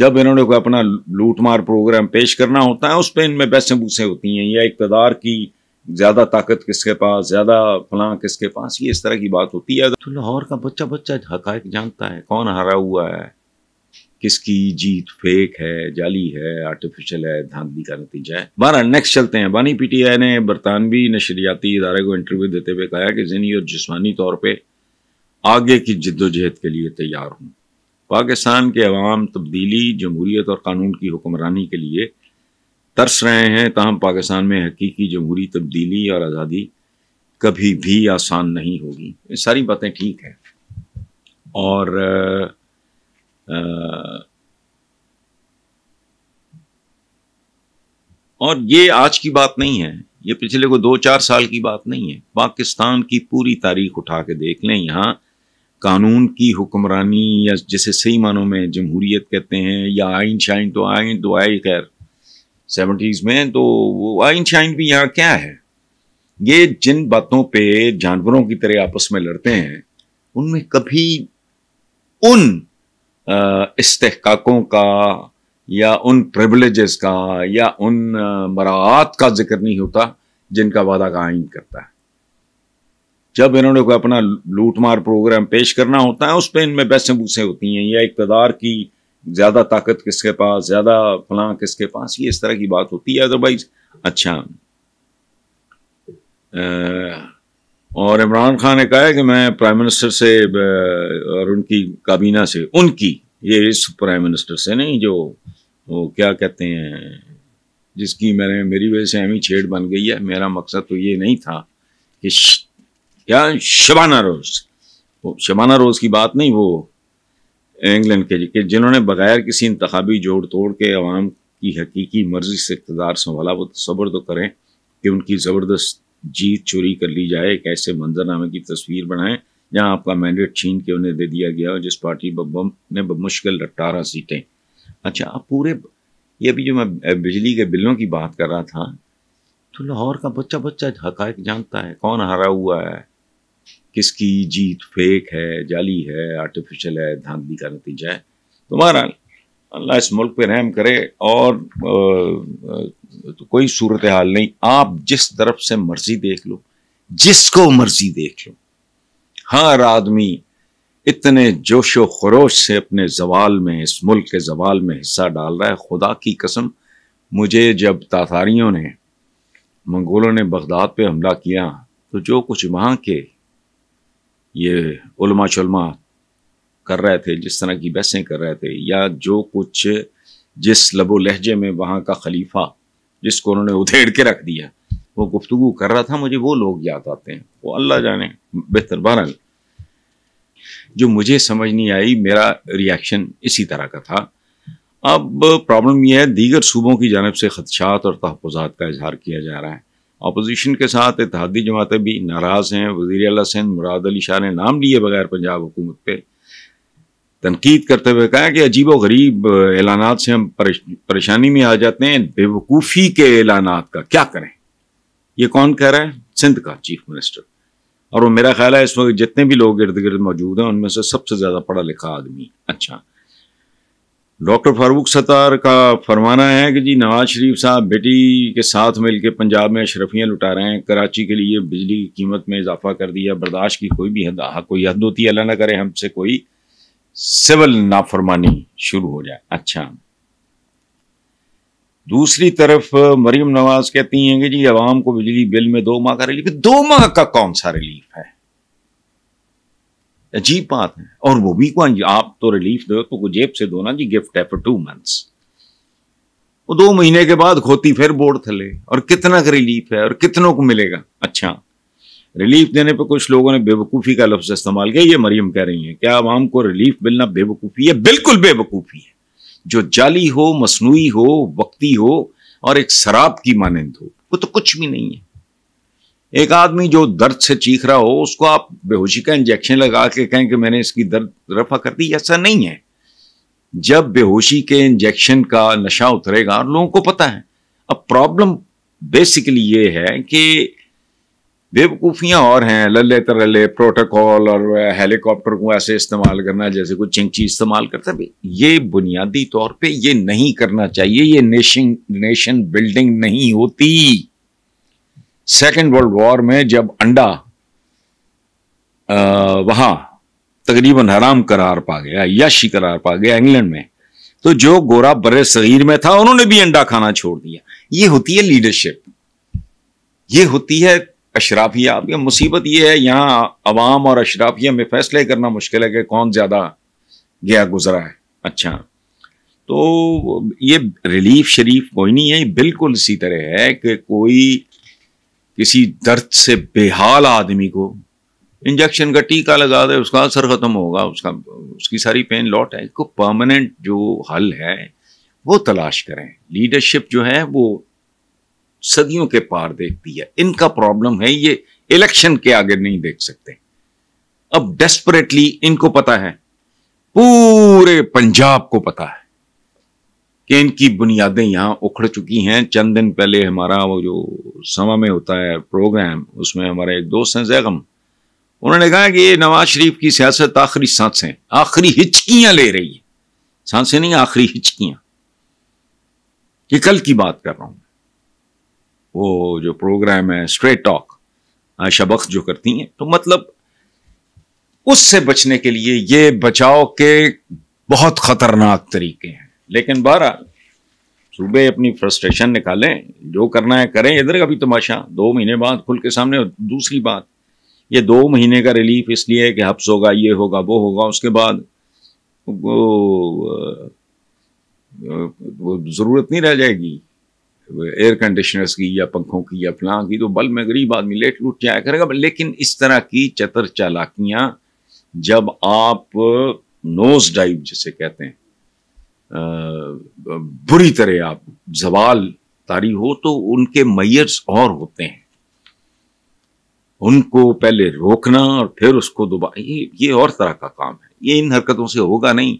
جب انہوں نے کوئی اپنا لوٹ مار پروگرام پیش کرنا ہوتا ہے اس پہ ان میں بحثیں بوسیں ہوتی ہیں، یا اقتدار کی زیادہ طاقت کس کے پاس، زیادہ فلاں کس کے پاس، یہ اس طرح کی بات ہوتی ہے۔ تو لاہور کا بچہ بچہ حقائق جانتا ہے، کون ہرا ہوا ہے، کس کی جیت فیک ہے، جعلی ہے، آرٹیفیشل ہے، دھاندلی کا نتیجہ ہے۔ بہرحال نیکسٹ چلتے ہیں۔ بانی پی ٹی آئی نے برطانوی نشریاتی ادارے کو انٹرویو دیتے ہوئے کہا کہ ذہنی اور جسمانی طور پہ آگے کی جد و جہد کے لیے تیار ہوں۔ پاکستان کے عوام تبدیلی، جمہوریت اور قانون کی حکمرانی کے لیے ترس رہے ہیں، تاہم پاکستان میں حقیقی جمہوری تبدیلی اور آزادی کبھی بھی آسان نہیں ہوگی۔ یہ ساری باتیں ٹھیک ہیں، اور یہ آج کی بات نہیں ہے، یہ پچھلے کو 2-4 سال کی بات نہیں ہے۔ پاکستان کی پوری تاریخ اٹھا کے دیکھ لیں، یہاں قانون کی حکمرانی، یا جسے صحیح معنوں میں جمہوریت کہتے ہیں، یا آئین شائن، تو آئین تو آئی خیر 70s میں، تو وہ آئین شائن بھی یہاں کیا ہے؟ یہ جن باتوں پہ جانوروں کی طرح آپس میں لڑتے ہیں، ان میں کبھی ان استحقاقوں کا یا ان پریولیجز کا یا ان مراعات کا ذکر نہیں ہوتا جن کا وعدہ کا آئین کرتا ہے۔ جب انہوں نے کوئی اپنا لوٹ مار پروگرام پیش کرنا ہوتا ہے اس پہ ان میں بحثیں بوسیں ہوتی ہیں، یا اقتدار کی زیادہ طاقت کس کے پاس، زیادہ فلاں کس کے پاس، یہ اس طرح کی بات ہوتی ہے۔ ادروائز اچھا، اور عمران خان نے کہا ہے کہ میں پرائم منسٹر سے اور ان کی کابینہ سے، ان کی، یہ اس پرائم منسٹر سے نہیں جو وہ کیا کہتے ہیں، جس کی میری وجہ سے اہمی چھیڑ بن گئی ہے۔ میرا مقصد تو یہ نہیں تھا کہ کیا شبانہ روز، وہ شبانہ روز کی بات نہیں، وہ انگلینڈ کے کہ جنہوں نے بغیر کسی انتخابی جوڑ توڑ کے عوام کی حقیقی مرضی سے اقتدار سنبھالا، وہ تصور تو کریں کہ ان کی زبردست جیت چوری کر لی جائے، ایک ایسے منظر نامے کی تصویر بنائیں جہاں آپ کا مینڈیٹ چھین کے انہیں دے دیا گیا، جس پارٹی نے بمشکل 18 سیٹیں۔ اچھا، اب پورے یہ ابھی جو میں بجلی کے بلوں کی بات کر رہا تھا، تو لاہور کا بچہ بچہ حقائق جانتا ہے، کون ہرا ہوا ہے، کس کی جیت فیک ہے، جعلی ہے، آرٹیفیشل ہے، دھاندلی کا نتیجہ ہے۔ تمہارا اللہ اس ملک پہ رحم کرے، اور تو کوئی صورتحال نہیں، آپ جس طرف سے مرضی دیکھ لو، جس کو مرضی دیکھ لو، ہر آدمی اتنے جوش و خروش سے اپنے زوال میں، اس ملک کے زوال میں حصہ ڈال رہا ہے۔ خدا کی قسم، مجھے جب تاتاریوں نے، منگولوں نے بغداد پہ حملہ کیا، تو جو کچھ وہاں کے یہ علماء شلماء کر رہے تھے، جس طرح کی بحثیں کر رہے تھے، یا جو کچھ جس لب و لہجے میں وہاں کا خلیفہ، جس کو انہوں نے ادھیڑ کے رکھ دیا، وہ گفتگو کر رہا تھا، مجھے وہ لوگ یاد آتے ہیں، وہ اللہ جانے بہتر۔ بہرحال جو مجھے سمجھ نہیں آئی، میرا ریاکشن اسی طرح کا تھا۔ اب پرابلم یہ ہے، دیگر صوبوں کی جانب سے خدشات اور تحفظات کا اظہار کیا جا رہا ہے۔ اپوزیشن کے ساتھ اتحادی جماعتیں بھی ناراض ہیں۔ وزیر اعلیٰ سندھ مراد علی شاہ نے نام لیے بغیر پنجاب حکومت پہ تنقید کرتے ہوئے کہا کہ عجیب و غریب اعلانات سے ہم پریشانی میں آ جاتے ہیں، بے وقوفی کے اعلانات کا کیا کریں۔ یہ کون کہہ رہا ہے؟ سندھ کا چیف منسٹر، اور وہ میرا خیال ہے اس وقت جتنے بھی لوگ ارد گرد موجود ہیں ان میں سے سب سے زیادہ پڑھا لکھا آدمی۔ اچھا، ڈاکٹر فاروق ستار کا فرمانا ہے کہ جی نواز شریف صاحب بیٹی کے ساتھ مل کے پنجاب میں اشرفیاں لٹا رہے ہیں، کراچی کے لیے بجلی کی قیمت میں اضافہ کر دیا، برداشت کی کوئی حد ہوتی ہے، اللہ نہ کرے ہم سے کوئی سول نافرمانی شروع ہو جائے۔ اچھا، دوسری طرف مریم نواز کہتی ہیں کہ جی عوام کو بجلی بل میں 2 ماہ کا ریلیف۔ 2 ماہ کا کون سا ریلیف ہے؟ عجیب بات ہے، اور وہ بھی کوئی آپ تو ریلیف دو تو جیب سے دو نا جی، گفٹ ہے فور 2 months۔ وہ 2 مہینے کے بعد کھوتی پھر بورڈ تھلے، اور کتنا کا ریلیف ہے اور کتنوں کو ملے گا؟ اچھا، ریلیف دینے پہ کچھ لوگوں نے بے وقوفی کا لفظ استعمال کیا، یہ مریم کہہ رہی ہیں کیا عوام کو ریلیف ملنا بے وقوفی ہے؟ بالکل بے وقوفی ہے، جو جعلی ہو، مصنوعی ہو، وقتی ہو، اور ایک سراب کی مانند ہو، وہ تو کچھ بھی نہیں ہے۔ ایک آدمی جو درد سے چیخ رہا ہو، اس کو آپ بے ہوشی کا انجیکشن لگا کے کہیں کہ میں نے اس کی درد رفع کر دی، ایسا نہیں ہے۔ جب بے ہوشی کے انجیکشن کا نشہ اترے گا، اور لوگوں کو پتہ ہے۔ اب پرابلم بیسیکلی یہ ہے کہ بیوقوفیاں اور ہیں، للے ترلے پروٹوکول اور ہیلی کاپٹر کو ایسے استعمال کرنا جیسے کوئی چنگچی استعمال کرتا ہے، یہ بنیادی طور پہ یہ نہیں کرنا چاہیے، یہ نیشن بلڈنگ نہیں ہوتی۔ سیکنڈ ورلڈ وار میں جب انڈا وہاں تقریباً حرام قرار پا گیا، یاشی قرار پا گیا انگلینڈ میں، تو جو گورا بر صغیر میں تھا انہوں نے بھی انڈا کھانا چھوڑ دیا۔ یہ ہوتی ہے لیڈرشپ، یہ ہوتی ہے اشرافیہ۔ اب یہ مصیبت یہ ہے یہاں عوام اور اشرافیہ میں فیصلے کرنا مشکل ہے کہ کون زیادہ گیا گزرا ہے۔ اچھا، تو یہ ریلیف شریف کوئی نہیں ہے، یہ بالکل اسی طرح ہے کہ کوئی کسی درد سے بے حال آدمی کو انجیکشن کا ٹیکہ لگا دے، اس کا اثر ختم ہوگا، اس کی ساری پین لوٹ ہے۔ کو پرماننٹ جو حل ہے وہ تلاش کریں۔ لیڈرشپ جو ہے وہ صدیوں کے پار دیکھتی ہے، ان کا پرابلم ہے یہ الیکشن کے آگے نہیں دیکھ سکتے۔ اب ڈیسپریٹلی ان کو پتا ہے، پورے پنجاب کو پتا ہے کہ ان کی بنیادیں یہاں اکھڑ چکی ہیں۔ چند دن پہلے ہمارا وہ جو سما میں ہوتا ہے پروگرام، اس میں ہمارے ایک دوست ہیں زیغم، انہوں نے کہا کہ یہ نواز شریف کی سیاست آخری سانسیں، آخری ہچکیاں لے رہی ہے، سانسیں نہیں، آخری ہچکیاں۔ یہ کل کی بات کر رہا ہوں، وہ جو پروگرام ہے اسٹریٹ ٹاک عائشہ بخش جو کرتی ہیں، تو مطلب اس سے بچنے کے لیے یہ بچاؤ کے بہت خطرناک طریقے ہیں۔ لیکن بہرحال صوبے اپنی فرسٹریشن نکالیں، جو کرنا ہے کریں، ادھر کا بھی تماشا 2 مہینے بعد کھل کے سامنے۔ دوسری بات، یہ 2 مہینے کا ریلیف اس لیے ہے کہ حبس ہوگا، یہ ہوگا، وہ ہوگا، اس کے بعد وہ ضرورت نہیں رہ جائے گی ایئر کنڈیشنرز کی یا پنکھوں کی یا فلاں کی، تو بل میں غریب آدمی لیٹ لوٹ جایا کرے گا۔ لیکن اس طرح کی چتر چالاکیاں جب آپ نوز ڈائیو جسے کہتے ہیں، بری طرح آپ زوال طاری ہو، تو ان کے میئرز اور ہوتے ہیں، ان کو پہلے روکنا اور پھر اس کو دوبارہ، یہ اور طرح کا کام ہے، یہ ان حرکتوں سے ہوگا نہیں۔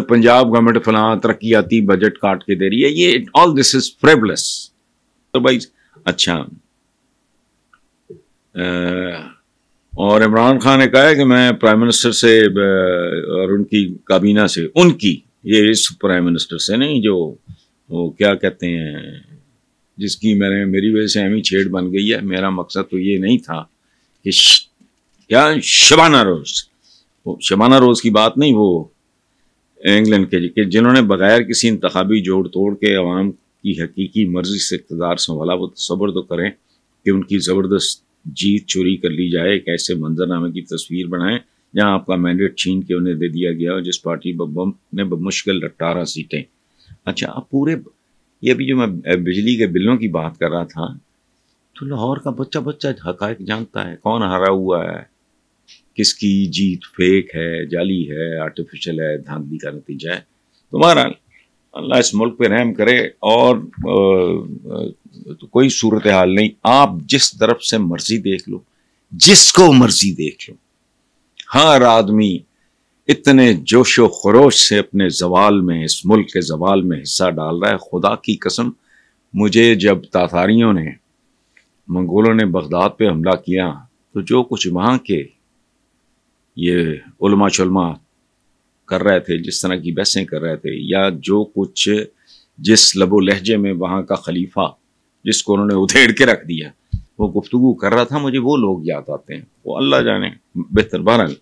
پنجاب گورنمنٹ فلاں ترقیاتی بجٹ کاٹ کے دے رہی ہے، یہ آل دس از فریبلس۔ تو بھائی اچھا، اور عمران خان نے کہا ہے کہ میں پرائم منسٹر سے اور ان کی کابینہ سے، ان کی، یہ اس پرائم منسٹر سے نہیں جو وہ کیا کہتے ہیں جس کی میری وجہ سے اہمی چھیڑ بن گئی ہے۔ میرا مقصد تو یہ نہیں تھا کہ کیا شبانہ روز کی بات نہیں، وہ انگلینڈ کے کہ جنہوں نے بغیر کسی انتخابی جوڑ توڑ کے عوام کی حقیقی مرضی سے اقتدار سنبھالا، وہ تصور تو کریں کہ ان کی زبردست جیت چوری کر لی جائے، ایک ایسے منظرنامے کی تصویر بنائیں جہاں آپ کا مینڈیٹ چھین کے انہیں دے دیا گیا، جس پارٹی نے بمشکل 18 سیٹیں۔ اچھا، اب پورے یہ بھی جو میں بجلی کے بلوں کی بات کر رہا تھا، تو لاہور کا بچہ حقائق جانتا ہے، کون ہارا ہوا ہے، کس کی جیت فیک ہے، جعلی ہے، آرٹیفیشل ہے، دھاندلی کا نتیجہ ہے۔ تمہارا اللہ اس ملک پہ رحم کرے، اور تو کوئی صورتحال نہیں، آپ جس طرف سے مرضی دیکھ لو، جس کو مرضی دیکھ لو، ہر آدمی اتنے جوش و خروش سے اپنے زوال میں، اس ملک کے زوال میں حصہ ڈال رہا ہے۔ خدا کی قسم، مجھے جب تاتاریوں نے، منگولوں نے بغداد پہ حملہ کیا، تو جو کچھ وہاں کے یہ علماء شلماء کر رہے تھے، جس طرح کی بحثیں کر رہے تھے، یا جو کچھ جس لب و لہجے میں وہاں کا خلیفہ جس کو انہوں نے ادھیڑ کے رکھ دیا وہ گفتگو کر رہا تھا، مجھے وہ لوگ یاد آتے ہیں، وہ اللہ جانے بہتر۔ بہرحال